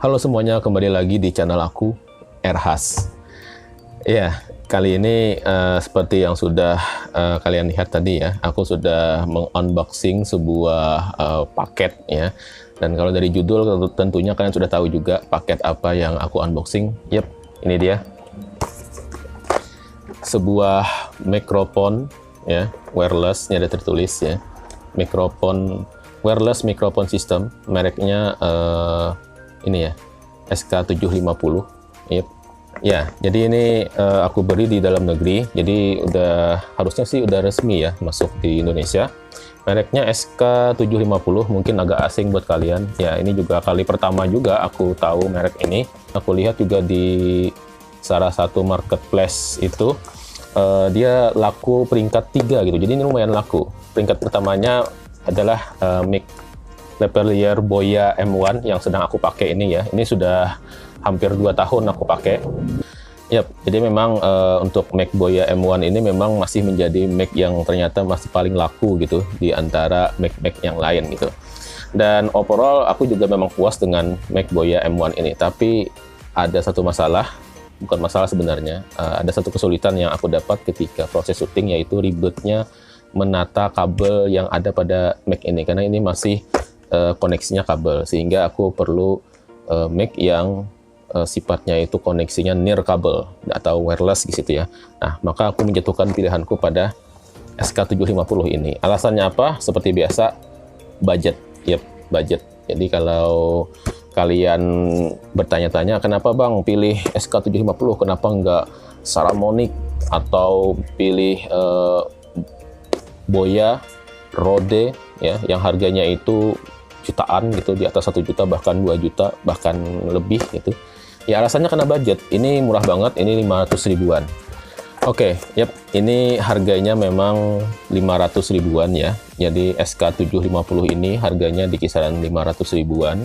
Halo semuanya, kembali lagi di channel aku, Erhas. Ya, kali ini seperti yang sudah kalian lihat tadi ya, aku sudah mengunboxing sebuah paket ya. Dan kalau dari judul tentunya kalian sudah tahu juga paket apa yang aku unboxing. Yep, ini dia. Sebuah mikrofon ya, wireless, ini ada tertulis ya. Mikrofon wireless microphone system, mereknya ini ya, SK750. Yep. Ya, jadi ini aku beli di dalam negeri, jadi harusnya sih udah resmi ya masuk di Indonesia. Mereknya SK750, mungkin agak asing buat kalian. Ya, ini juga kali pertama juga aku tahu merek ini. Aku lihat juga di salah satu marketplace itu dia laku peringkat 3 gitu. Jadi ini lumayan laku. Peringkat pertamanya adalah mic lavalier Boya M1 yang sedang aku pakai ini ya. Ini sudah hampir 2 tahun aku pakai. Yap, jadi memang untuk Mac Boya M1 ini memang masih menjadi Mac yang ternyata masih paling laku gitu di antara Mac-Mac yang lain gitu. Dan overall aku juga memang puas dengan Mac Boya M1 ini. Tapi ada satu masalah, bukan masalah sebenarnya, ada satu kesulitan yang aku dapat ketika proses syuting, yaitu ribetnya menata kabel yang ada pada Mac ini, karena ini masih koneksinya kabel, sehingga aku perlu Mac yang sifatnya itu koneksinya near kabel atau wireless gitu ya. Nah, maka aku menjatuhkan pilihanku pada SK750 ini. Alasannya apa? Seperti biasa, budget. Yep, budget. Jadi kalau kalian bertanya-tanya, kenapa bang pilih SK750, kenapa nggak Saramonic atau pilih Boya, Rode ya, yang harganya itu jutaan gitu, di atas 1 juta, bahkan 2 juta, bahkan lebih gitu. Ya alasannya karena budget. Ini murah banget, ini 500 ribuan. Oke, yep, ini harganya memang 500 ribuan ya. Jadi SK750 ini harganya di kisaran 500 ribuan.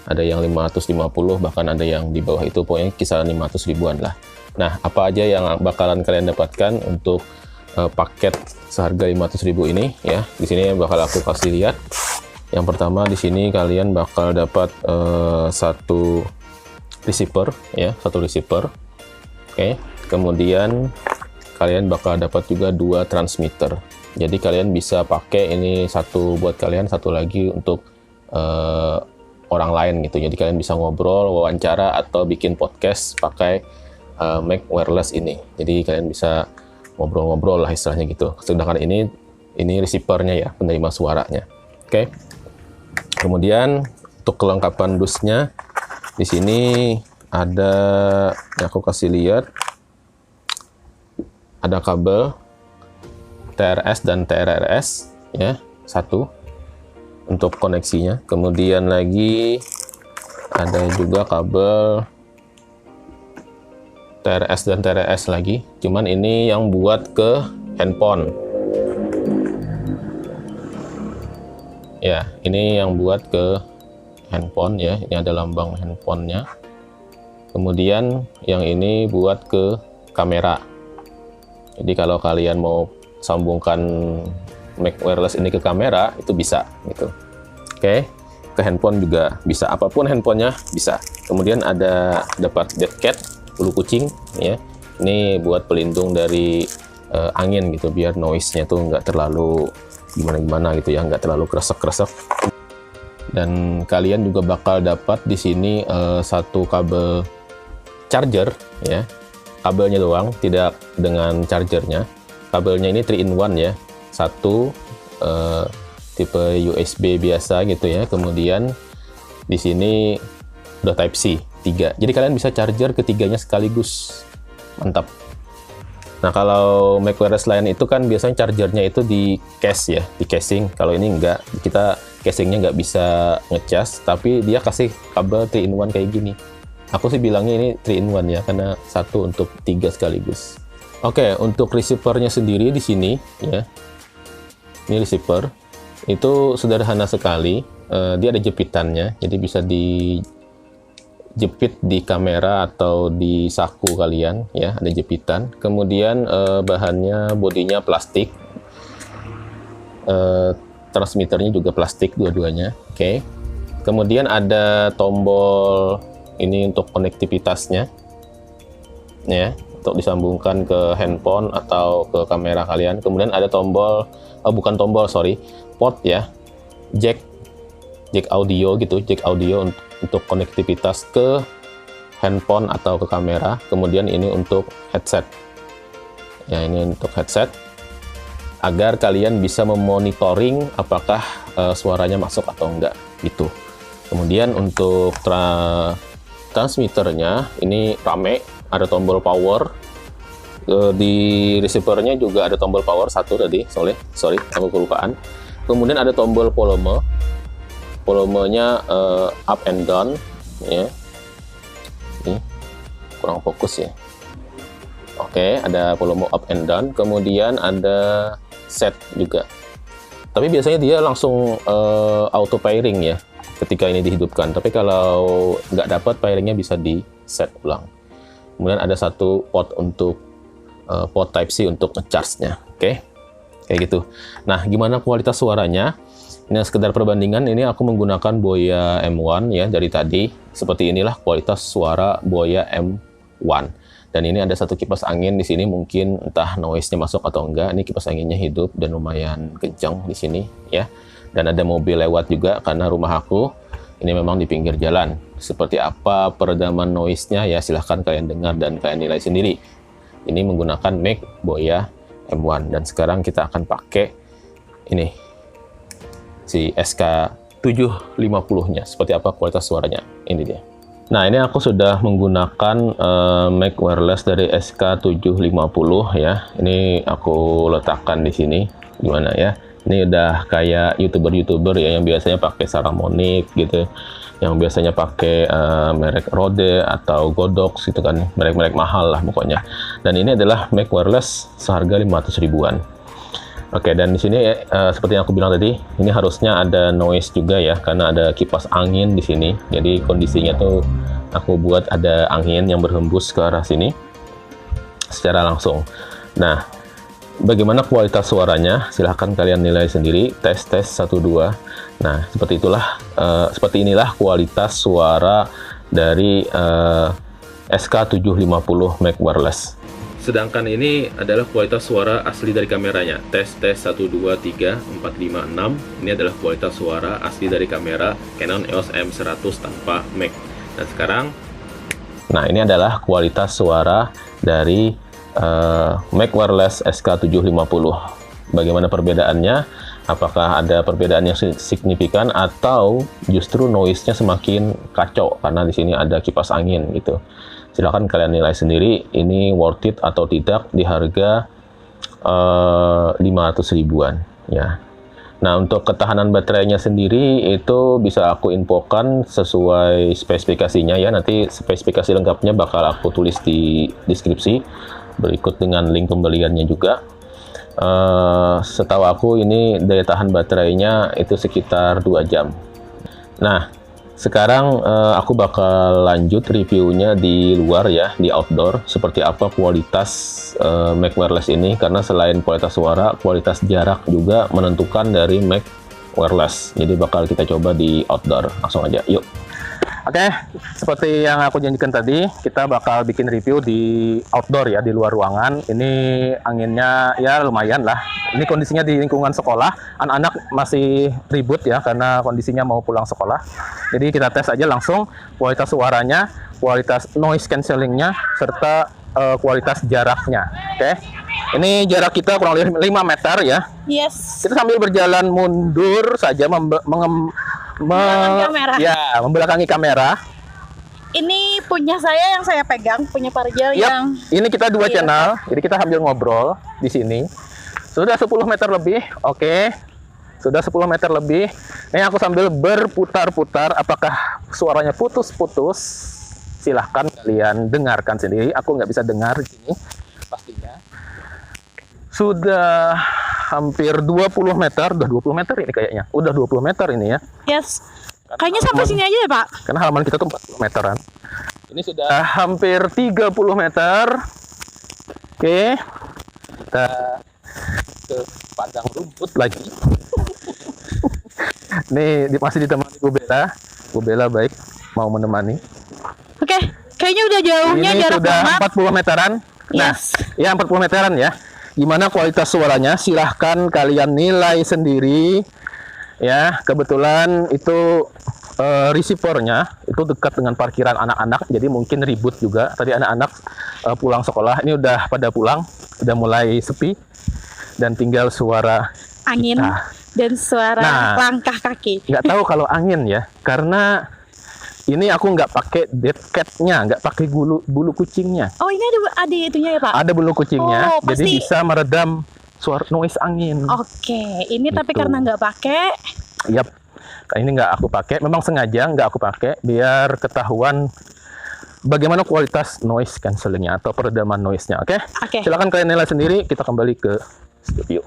Ada yang 550, bahkan ada yang di bawah itu, pokoknya kisaran 500 ribuan lah. Nah, apa aja yang bakalan kalian dapatkan untuk paket seharga 500 ribu ini ya. Di sini bakal aku kasih lihat. Yang pertama, di sini kalian bakal dapat satu receiver ya, satu receiver. Oke. Kemudian kalian bakal dapat juga 2 transmitter. Jadi kalian bisa pakai ini, satu buat kalian, satu lagi untuk orang lain gitu. Jadi kalian bisa ngobrol, wawancara, atau bikin podcast pakai Mac wireless ini. Jadi kalian bisa ngobrol-ngobrol lah istilahnya gitu. Sedangkan ini receivernya ya, penerima suaranya. Oke. Kemudian untuk kelengkapan dusnya, di sini ada yang aku kasih lihat, ada kabel TRS dan TRRS ya, satu untuk koneksinya. Kemudian lagi ada juga kabel TRS dan TRS lagi, cuman ini yang buat ke handphone ya. Ini yang buat ke handphone ya, ini ada lambang handphonenya. Kemudian yang ini buat ke kamera. Jadi kalau kalian mau sambungkan Mac wireless ini ke kamera, itu bisa gitu. Oke, ke handphone juga bisa, apapun handphonenya bisa. Kemudian dapat dead cat, bulu kucing ya. Ini buat pelindung dari angin gitu, biar noise-nya tuh nggak terlalu gimana-gimana gitu ya, nggak terlalu kresek-kresek. Dan kalian juga bakal dapat di sini satu kabel charger ya. Kabelnya doang, tidak dengan chargernya. Kabelnya ini 3-in-1 ya. Satu tipe USB biasa gitu ya. Kemudian di sini udah Type C 3. Jadi kalian bisa charger ketiganya sekaligus. Mantap. Nah, kalau Mac wireless lain itu kan biasanya chargernya itu di case ya, di casing. Kalau ini enggak, kita casingnya nggak bisa ngecas, tapi dia kasih kabel 3-in-1 kayak gini. Aku sih bilangnya ini 3-in-1 ya, karena satu untuk 3 sekaligus. Oke, untuk receivernya sendiri di sini ya. Ini receiver. Itu sederhana sekali. Dia ada jepitannya, jadi bisa dijepit di kamera atau di saku kalian ya, ada jepitan. Kemudian bahannya, bodinya plastik. Transmitternya juga plastik dua-duanya. Oke. Kemudian ada tombol Ini untuk konektivitasnya, ya, untuk disambungkan ke handphone atau ke kamera kalian. Kemudian ada tombol, bukan tombol, sorry, port ya, jack audio gitu, jack audio untuk konektivitas ke handphone atau ke kamera. Kemudian ini untuk headset, ya, ini untuk headset agar kalian bisa memonitoring apakah suaranya masuk atau enggak gitu. Kemudian untuk transmitternya ini rame, ada tombol power. Di receivernya juga ada tombol power satu tadi, sorry aku kelupaan. Kemudian ada tombol volumenya up and down, ya. Ini kurang fokus ya. Oke, ada volume up and down. Kemudian ada set juga, tapi biasanya dia langsung auto pairing ya ketika ini dihidupkan, tapi kalau nggak dapat pairingnya bisa di set ulang. Kemudian ada satu port untuk port Type C untuk ngecharge-nya. Oke, kayak gitu. Nah, gimana kualitas suaranya? Ini sekedar perbandingan. Ini aku menggunakan Boya M1 ya dari tadi. Seperti inilah kualitas suara Boya M1. Dan ini ada satu kipas angin di sini, mungkin entah noise-nya masuk atau enggak. Ini kipas anginnya hidup dan lumayan kencang di sini ya. Dan ada mobil lewat juga karena rumah aku ini memang di pinggir jalan. Seperti apa peredaman noise-nya ya silahkan kalian dengar dan kalian nilai sendiri. Ini menggunakan mic Boya M1 dan sekarang kita akan pakai ini si SK750-nya. Seperti apa kualitas suaranya? Ini dia. Nah, ini aku sudah menggunakan mic wireless dari SK750 ya. Ini aku letakkan di sini. Gimana ya? Ini udah kayak YouTuber ya yang biasanya pakai Saramonic gitu. Yang biasanya pakai merek Rode atau Godox gitu kan. Merek-merek mahal lah pokoknya. Dan ini adalah mic wireless seharga 500 ribuan. Oke, dan di sini seperti yang aku bilang tadi, ini harusnya ada noise juga ya, karena ada kipas angin di sini. Jadi kondisinya tuh aku buat ada angin yang berhembus ke arah sini secara langsung. Nah, bagaimana kualitas suaranya? Silahkan kalian nilai sendiri. Tes 1 2. Nah, seperti inilah kualitas suara dari SK750 mic wireless. Sedangkan ini adalah kualitas suara asli dari kameranya. Tes 1 2 3 4 5 6. Ini adalah kualitas suara asli dari kamera Canon EOS M100 tanpa mic. Dan sekarang, nah ini adalah kualitas suara dari mic wireless SK750. Bagaimana perbedaannya? Apakah ada perbedaan yang signifikan atau justru noise-nya semakin kacau karena di sini ada kipas angin gitu? Silahkan kalian nilai sendiri, ini worth it atau tidak di harga 500 ribuan ya. Nah, untuk ketahanan baterainya sendiri itu bisa aku infokan sesuai spesifikasinya ya. Nanti spesifikasi lengkapnya bakal aku tulis di deskripsi berikut dengan link pembeliannya juga. Setahu aku ini daya tahan baterainya itu sekitar 2 jam. Nah, sekarang aku bakal lanjut reviewnya di luar ya, di outdoor. Seperti apa kualitas mic wireless ini, karena selain kualitas suara, kualitas jarak juga menentukan dari mic wireless. Jadi bakal kita coba di outdoor. Langsung aja, yuk. Oke, seperti yang aku janjikan tadi, kita bakal bikin review di outdoor ya, di luar ruangan. Ini anginnya ya lumayan lah. Ini kondisinya di lingkungan sekolah, anak-anak masih ribut ya, karena kondisinya mau pulang sekolah. Jadi kita tes aja langsung kualitas suaranya, kualitas noise cancellingnya, serta kualitas jaraknya. Oke, ini jarak kita kurang lebih 5 meter ya. Yes. Kita sambil berjalan mundur saja, membelakangi kamera. Ini punya saya yang saya pegang, punya Parjal yang ini kita dua channel, jadi kita sambil ngobrol di sini. Sudah 10 meter lebih, oke. Sudah 10 meter lebih. Ini aku sambil berputar-putar, apakah suaranya putus-putus? Silahkan kalian dengarkan sendiri. Aku nggak bisa dengar di sini, pastinya. Sudah hampir 20 meter, udah 20 meter ini kayaknya. Udah 20 meter ini ya. Yes. Kayaknya sampai sini aja ya, Pak. Karena halaman kita tuh 40 meteran. Ini sudah hampir 30 meter. Oke. Kita ke padang rumput lagi. Nih masih ditemani Bu Bella. Bu Bella baik mau menemani. Oke, kayaknya udah jauhnya Ini jarak sudah aman. 40 meteran. Nah, Yes. ya 40 meteran ya. Gimana kualitas suaranya? Silahkan kalian nilai sendiri. Ya, kebetulan itu receivernya itu dekat dengan parkiran anak-anak, jadi mungkin ribut juga. Tadi anak-anak pulang sekolah, ini udah pada pulang, udah mulai sepi, dan tinggal suara Angin kita. dan suara Nah. langkah kaki. Nggak tahu kalau angin ya, karena ini aku nggak pakai dead cat-nya, nggak pakai bulu kucingnya. Oh, ini ada itunya ya, Pak? Ada bulu kucingnya, Oh, jadi pasti. bisa meredam suara noise angin. Oke, ini tapi Gitu. karena nggak pakai. Yap, ini nggak aku pakai. Memang sengaja nggak aku pakai biar ketahuan bagaimana kualitas noise cancelling-nya atau peredaman noise-nya. Oke? Oke. Silakan kalian nilai sendiri. Kita kembali ke studio.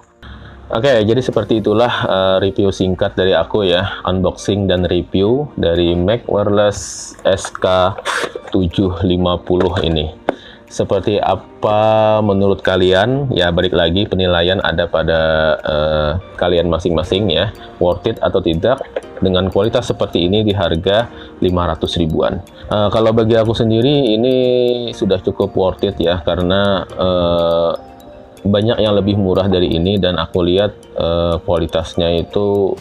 Oke, jadi seperti itulah review singkat dari aku ya, unboxing dan review dari Mac Wireless SK750 ini. Seperti apa menurut kalian? Ya, balik lagi penilaian ada pada kalian masing-masing ya, worth it atau tidak dengan kualitas seperti ini di harga 500 ribuan. Kalau bagi aku sendiri ini sudah cukup worth it ya, karena banyak yang lebih murah dari ini dan aku lihat kualitasnya itu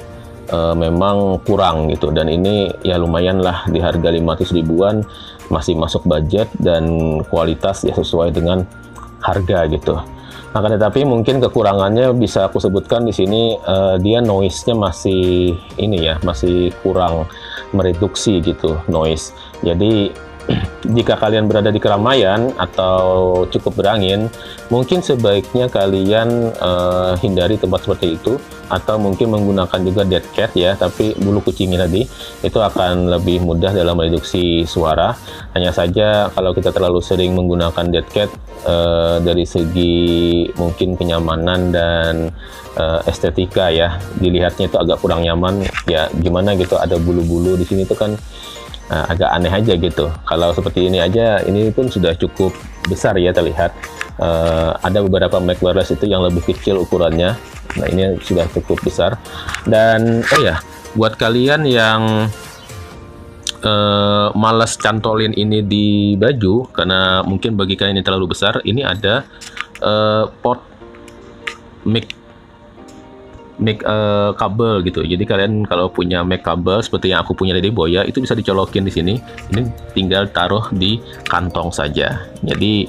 memang kurang gitu, dan ini ya lumayan lah di harga 500 ribuan masih masuk budget dan kualitas ya sesuai dengan harga gitu. Akan tetapi mungkin kekurangannya bisa aku sebutkan di sini, dia noise-nya masih ini ya, masih kurang mereduksi gitu noise. Jadi jika kalian berada di keramaian atau cukup berangin, mungkin sebaiknya kalian hindari tempat seperti itu, atau mungkin menggunakan juga dead cat ya, tapi bulu kucingnya tadi itu akan lebih mudah dalam mereduksi suara. Hanya saja kalau kita terlalu sering menggunakan dead cat, dari segi mungkin kenyamanan dan estetika ya, dilihatnya itu agak kurang nyaman ya, gimana gitu ada bulu-bulu di sini tuh kan agak aneh aja gitu. Kalau seperti ini aja, ini pun sudah cukup besar ya terlihat. Ada beberapa Mac Wireless itu yang lebih kecil ukurannya. Nah, ini sudah cukup besar. Dan oh ya, buat kalian yang males cantolin ini di baju karena mungkin bagi kalian ini terlalu besar, ini ada port mic kabel gitu. Jadi kalian kalau punya Mac kabel seperti yang aku punya dari Boya, itu bisa dicolokin di sini. Ini tinggal taruh di kantong saja. Jadi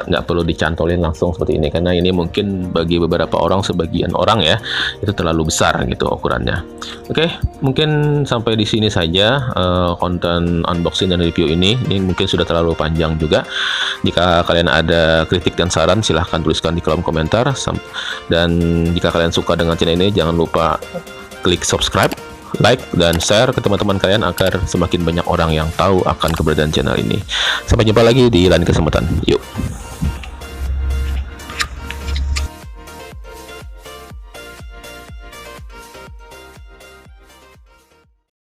nggak perlu dicantolin langsung seperti ini, karena ini mungkin bagi beberapa orang, sebagian orang ya, itu terlalu besar gitu ukurannya. Oke, mungkin sampai di sini saja konten unboxing dan review ini. Ini mungkin sudah terlalu panjang juga. Jika kalian ada kritik dan saran, silahkan tuliskan di kolom komentar. Dan jika kalian suka dengan channel ini, jangan lupa klik subscribe, like, dan share ke teman-teman kalian agar semakin banyak orang yang tahu akan keberadaan channel ini. Sampai jumpa lagi di lain kesempatan. Yuk.